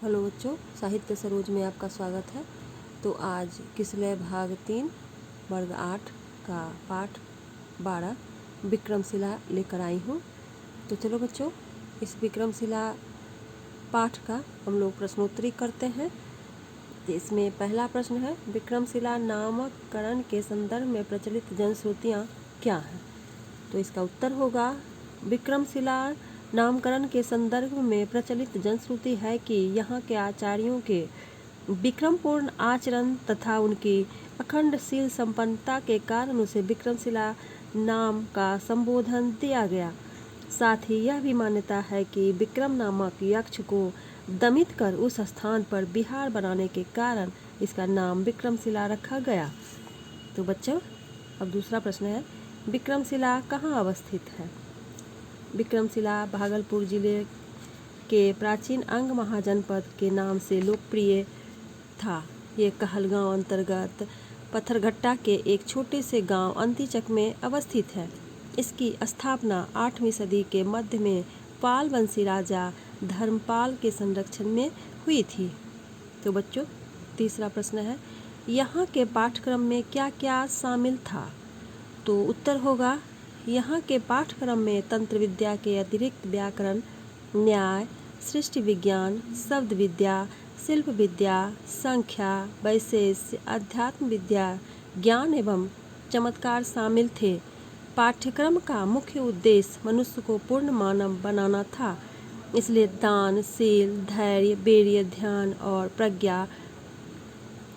Hello बच्चों, साहित्य सरोज में आपका स्वागत है। तो आज किसलय भाग 3 वर्ग 8 का पाठ 12 विक्रमशिला लेकर आई हूँ। तो चलो बच्चों, इस विक्रमशिला पाठ का हम लोग प्रश्नोत्तरी करते हैं। इसमें पहला प्रश्न है, विक्रमशिला नामकरण के संदर्भ में प्रचलित जनश्रुतियाँ क्या हैं? तो इसका उत्तर होगा, विक्रमशिला नामकरण के संदर्भ में प्रचलित जनश्रुति है कि यहाँ के आचार्यों के विक्रमपूर्ण आचरण तथा उनकी अखंडशील संपन्नता के कारण उसे विक्रमशिला नाम का संबोधन दिया गया। साथ ही यह भी मान्यता है कि विक्रम नामक यक्ष को दमित कर उस स्थान पर विहार बनाने के कारण इसका नाम विक्रमशिला रखा गया। तो बच्चों, अब दूसरा प्रश्न है, विक्रमशिला कहाँ अवस्थित है? विक्रमशिला भागलपुर जिले के प्राचीन अंग महाजनपद के नाम से लोकप्रिय था। ये कहलगांव अंतर्गत पत्थरघट्टा के एक छोटे से गांव अंतिचक में अवस्थित है। इसकी स्थापना 8वीं सदी के मध्य में पाल वंशी राजा धर्मपाल के संरक्षण में हुई थी। तो बच्चों, तीसरा प्रश्न है, यहाँ के पाठ्यक्रम में क्या क्या शामिल था? तो उत्तर होगा, यहाँ के पाठ्यक्रम में तंत्र विद्या के अतिरिक्त व्याकरण, न्याय, सृष्टि विज्ञान, शब्द विद्या, शिल्प विद्या, संख्या, वैशेष्य, अध्यात्म विद्या, ज्ञान एवं चमत्कार शामिल थे। पाठ्यक्रम का मुख्य उद्देश्य मनुष्य को पूर्ण मानव बनाना था, इसलिए दान, शील, धैर्य, वीर्य, ध्यान और प्रज्ञा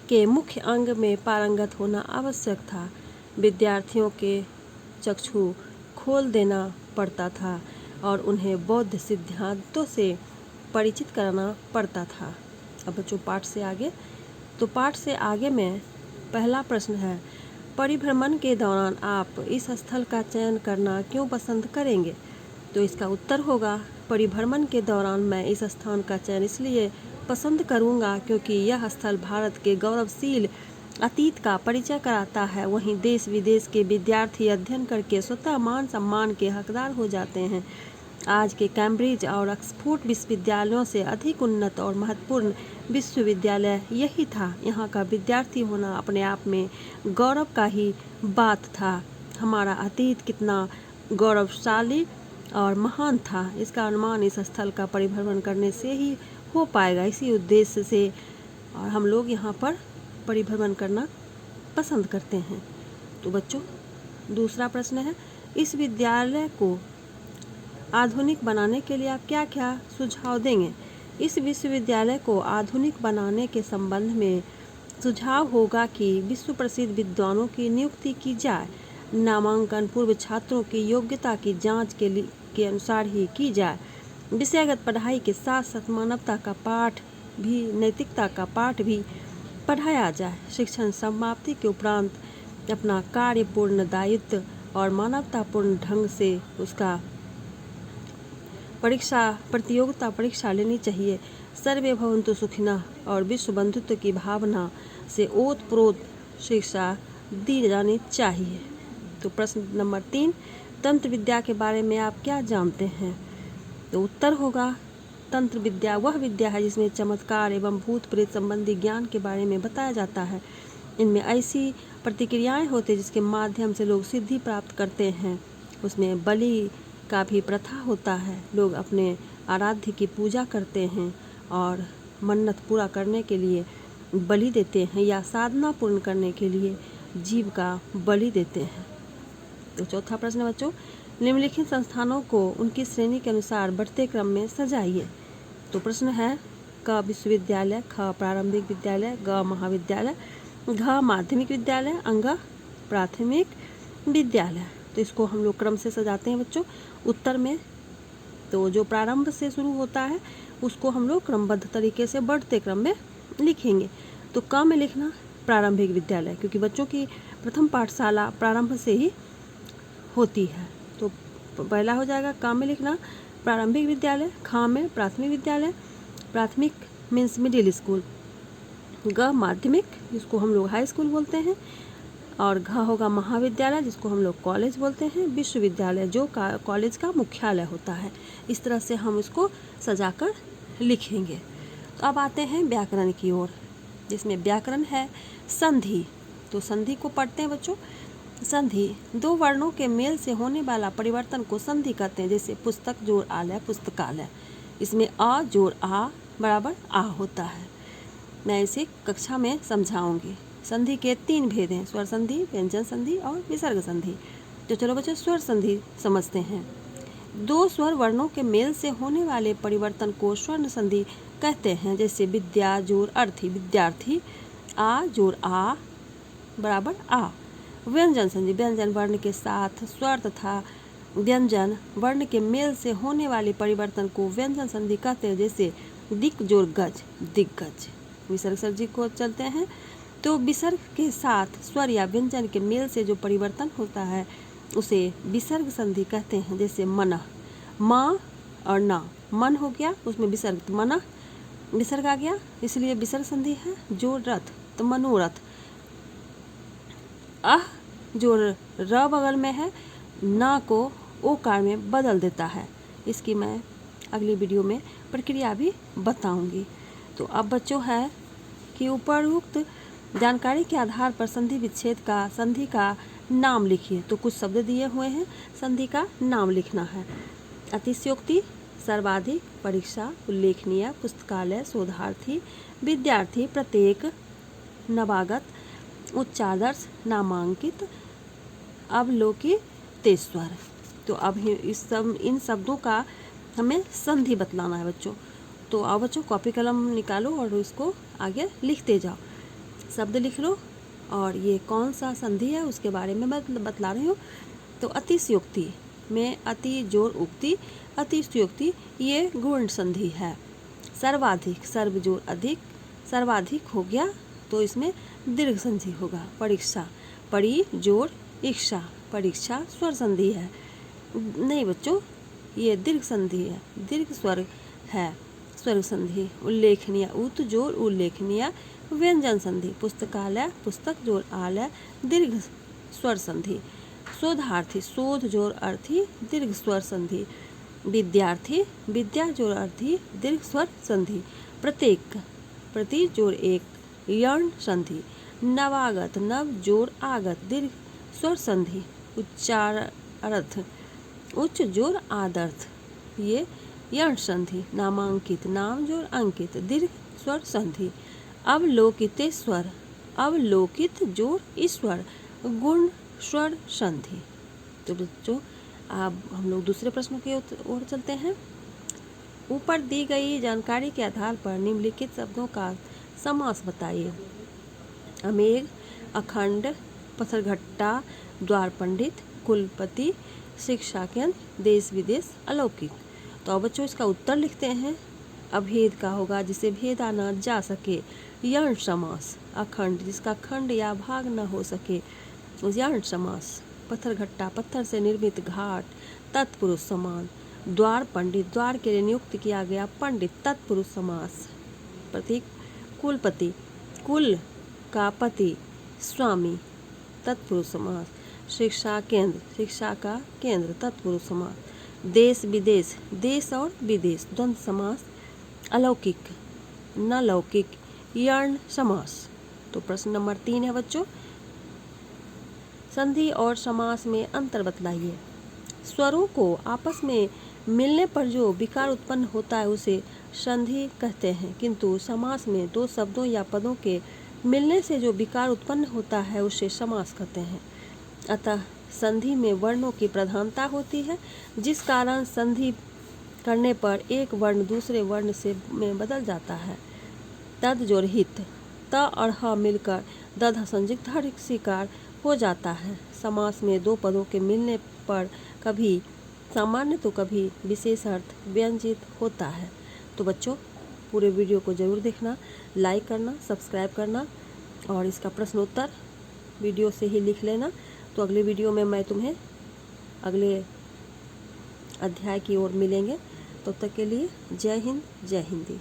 के मुख्य अंग में पारंगत होना आवश्यक था। विद्यार्थियों के चक्षु खोल देना पड़ता था और उन्हें बौद्ध सिद्धांतों से परिचित कराना पड़ता था। अब बच्चों, पाठ से आगे में पहला प्रश्न है, परिभ्रमण के दौरान आप इस स्थल का चयन करना क्यों पसंद करेंगे? तो इसका उत्तर होगा, परिभ्रमण के दौरान मैं इस स्थान का चयन इसलिए पसंद करूंगा क्योंकि यह स्थल भारत के गौरवशील अतीत का परिचय कराता है। वहीं देश विदेश के विद्यार्थी अध्ययन करके स्वतः मान सम्मान के हकदार हो जाते हैं। आज के कैम्ब्रिज और ऑक्सफोर्ड विश्वविद्यालयों से अधिक उन्नत और महत्वपूर्ण विश्वविद्यालय यही था। यहाँ का विद्यार्थी होना अपने आप में गौरव का ही बात था। हमारा अतीत कितना गौरवशाली और महान था, इसका अनुमान इस स्थल का परिभ्रमण करने से ही हो पाएगा। इसी उद्देश्य से और हम लोग यहाँ पर परिभ्रमण करना पसंद करते हैं। तो बच्चों, दूसरा प्रश्न है, इस विद्यालय को आधुनिक बनाने के लिए आप क्या क्या सुझाव देंगे? इस विश्वविद्यालय को आधुनिक बनाने के संबंध में सुझाव होगा कि विश्व प्रसिद्ध विद्वानों की नियुक्ति की जाए, नामांकन पूर्व छात्रों की योग्यता की जांच के अनुसार ही की जाए, विषयगत पढ़ाई के साथ साथ मानवता का पाठ भी, नैतिकता का पाठ भी पढ़ाया जाए। शिक्षण समाप्ति के उपरांत अपना कार्य पूर्ण दायित्व और मानवतापूर्ण ढंग से उसका प्रतियोगिता परीक्षा लेनी चाहिए। सर्वे भवन्तु सुखिनः और विश्व बंधुत्व की भावना से ओतप्रोत शिक्षा दी जानी चाहिए। तो प्रश्न नंबर 3, तंत्र विद्या के बारे में आप क्या जानते हैं? तो उत्तर होगा, तंत्र विद्या वह विद्या है जिसमें चमत्कार एवं भूत प्रेत संबंधी ज्ञान के बारे में बताया जाता है। इनमें ऐसी प्रतिक्रियाएं होती हैं जिसके माध्यम से लोग सिद्धि प्राप्त करते हैं। उसमें बलि का भी प्रथा होता है। लोग अपने आराध्य की पूजा करते हैं और मन्नत पूरा करने के लिए बलि देते हैं या साधना पूर्ण करने के लिए जीव का बलि देते हैं। तो चौथा प्रश्न बच्चों, निम्नलिखित संस्थानों को उनकी श्रेणी के अनुसार बढ़ते क्रम में सजाइए। तो प्रश्न है, क विश्वविद्यालय, ख प्रारंभिक विद्यालय, ग महाविद्यालय, घ माध्यमिक विद्यालय, अंग प्राथमिक विद्यालय। तो इसको हम लोग क्रम से सजाते हैं बच्चों। उत्तर में तो जो प्रारंभ से शुरू होता है उसको हम लोग क्रमबद्ध तरीके से बढ़ते क्रम में लिखेंगे। तो क में लिखना प्रारंभिक विद्यालय, क्योंकि बच्चों की प्रथम पाठशाला प्रारंभ से ही होती है। तो पहला हो जाएगा, क में लिखना प्रारंभिक विद्यालय, ख में प्राथमिक विद्यालय, प्राथमिक मीन्स मिडिल स्कूल, ग माध्यमिक जिसको हम लोग हाई स्कूल बोलते हैं, और घ होगा महाविद्यालय जिसको हम लोग कॉलेज बोलते हैं, विश्वविद्यालय जो कॉलेज का मुख्यालय होता है। इस तरह से हम इसको सजाकर लिखेंगे। अब आते हैं व्याकरण की ओर, जिसमें व्याकरण है संधि। तो संधि को पढ़ते हैं बच्चों। संधि दो वर्णों के मेल से होने वाला परिवर्तन को संधि कहते हैं। जैसे पुस्तक जोड़ आलय पुस्तकालय, इसमें अ जोड़ आ बराबर आ होता है। मैं इसे कक्षा में समझाऊंगी। संधि के 3 भेद हैं, स्वर संधि, व्यंजन संधि और विसर्ग संधि। तो चलो बच्चों स्वर संधि समझते हैं। दो स्वर वर्णों के मेल से होने वाले परिवर्तन को स्वर्ण संधि कहते हैं। जैसे विद्या जोड़ अर्थी विद्यार्थी, आ जोड़ आ बराबर आ। व्यंजन संधि व्यंजन वर्ण के साथ स्वर तथा व्यंजन वर्ण के मेल से होने वाले परिवर्तन को व्यंजन संधि कहते हैं। जैसे दिक जोड़ गज दिग्गज। विसर्ग संधि को चलते हैं। तो विसर्ग के साथ स्वर या व्यंजन के मेल से जो परिवर्तन होता है उसे विसर्ग संधि कहते हैं। जैसे मन, माँ और ना, मन हो गया उसमें विसर्ग, तो मना विसर्ग आ गया, इसलिए विसर्ग संधि है। जोड़ रथ तो मनोरथ, जो र बगल में है ना को ओकार में बदल देता है। इसकी मैं अगली वीडियो में प्रक्रिया भी बताऊंगी। तो अब बच्चों है कि उपरोक्त जानकारी के आधार पर संधि विच्छेद का संधि का नाम लिखिए। तो कुछ शब्द दिए हुए हैं, संधि का नाम लिखना है। अतिशयोक्ति, सर्वाधिक, परीक्षा, उल्लेखनीय, पुस्तकालय, शोधार्थी, विद्यार्थी, प्रत्येक, नवागत, उच्चादर्श, नामांकित, अवलोकितेश्वर। तो अब इन शब्दों का हमें संधि बतलाना है बच्चों। तो आओ बच्चों कॉपी कलम निकालो और उसको आगे लिखते जाओ। शब्द लिख लो और ये कौन सा संधि है उसके बारे में मैं बतला रही हूँ। तो अतिशयोक्ति में अति जोड़ उक्ति, अतिशयोक्ति ये गुण संधि है। सर्वाधिक, सर्व जोड़ अधिक, सर्वाधिक हो गया तो इसमें दीर्घ संधि होगा। परीक्षा, परी जोड़ इच्छा, परीक्षा स्वर संधि है। नहीं बच्चों ये दीर्घ संधि है, दीर्घ स्वर है, स्वर संधि। उल्लेखनीय, उत जोड़ उल्लेखनीय, व्यंजन संधि। पुस्तकालय, पुस्तक जोड़ आलय, दीर्घ स्वर संधि। शोधार्थी, शोध जोड़ अर्थी, दीर्घ स्वर संधि। विद्यार्थी, विद्या जोड़ अर्थी, दीर्घ स्वर संधि। प्रत्येक, प्रति जोड़ एक, यर्ण संधि। नवागत, नव जोड़ आगत, दीर्घ स्वर संधि। उच्चार्थ, उच्च जोड़ आदर्थ, ये यर्ण संधि। नामांकित, नाम जोड़ अंकित, दीर्घ स्वर संधि। अवलोकितेश्वर, अवलोकित जोड़ ईश्वर, गुण स्वर संधि। तो बच्चों अब हम लोग दूसरे प्रश्न की ओर चलते हैं। ऊपर दी गई जानकारी के आधार पर निम्नलिखित शब्दों का समास बताइए। अमेघ, अखंड, पत्थरघट्टा, द्वार पंडित, कुलपति, शिक्षा केंद्र, देश विदेश, अलौकिक। तो अब बच्चों इसका उत्तर लिखते हैं। अभेद का होगा जिसे भेद आना जा सके, यर्ण समास। अखंड जिसका खंड या भाग न हो सके, यर्ण समास। पत्थरघट्टा पत्थर से निर्मित घाट, तत्पुरुष समान। द्वार पंडित द्वार के लिए नियुक्त किया गया पंडित, तत्पुरुष समास। प्रतीक कुलपति, कुल का पति, स्वामी, तत्पुरुष समास। शिक्षा केंद्र शिक्षा का केंद्र, तत्पुरुष समास। देश विदेश देश और विदेश, द्वंद्व समास। अलौकिक न लौकिक, यर्ण समास। तो प्रश्न नंबर 3 है बच्चों, संधि और समास में अंतर बतलाइए। स्वरों को आपस में मिलने पर जो विकार उत्पन्न होता है उसे संधि कहते हैं, किंतु समास में दो शब्दों या पदों के मिलने से जो विकार उत्पन्न होता है उसे समास कहते हैं। अतः संधि में वर्णों की प्रधानता होती है, जिस कारण संधि करने पर एक वर्ण दूसरे वर्ण से में बदल जाता है। तद जोड़ हित, त और ह मिलकर दध संयुक्त हर शिकार हो जाता है। समास में दो पदों के मिलने पर कभी सामान्य तो कभी विशेष अर्थ व्यंजित होता है। तो बच्चों पूरे वीडियो को ज़रूर देखना, लाइक करना, सब्सक्राइब करना और इसका प्रश्नोत्तर वीडियो से ही लिख लेना। तो अगले वीडियो में मैं तुम्हें अगले अध्याय की ओर मिलेंगे। तब तक के लिए जय हिंद, जय हिंदी।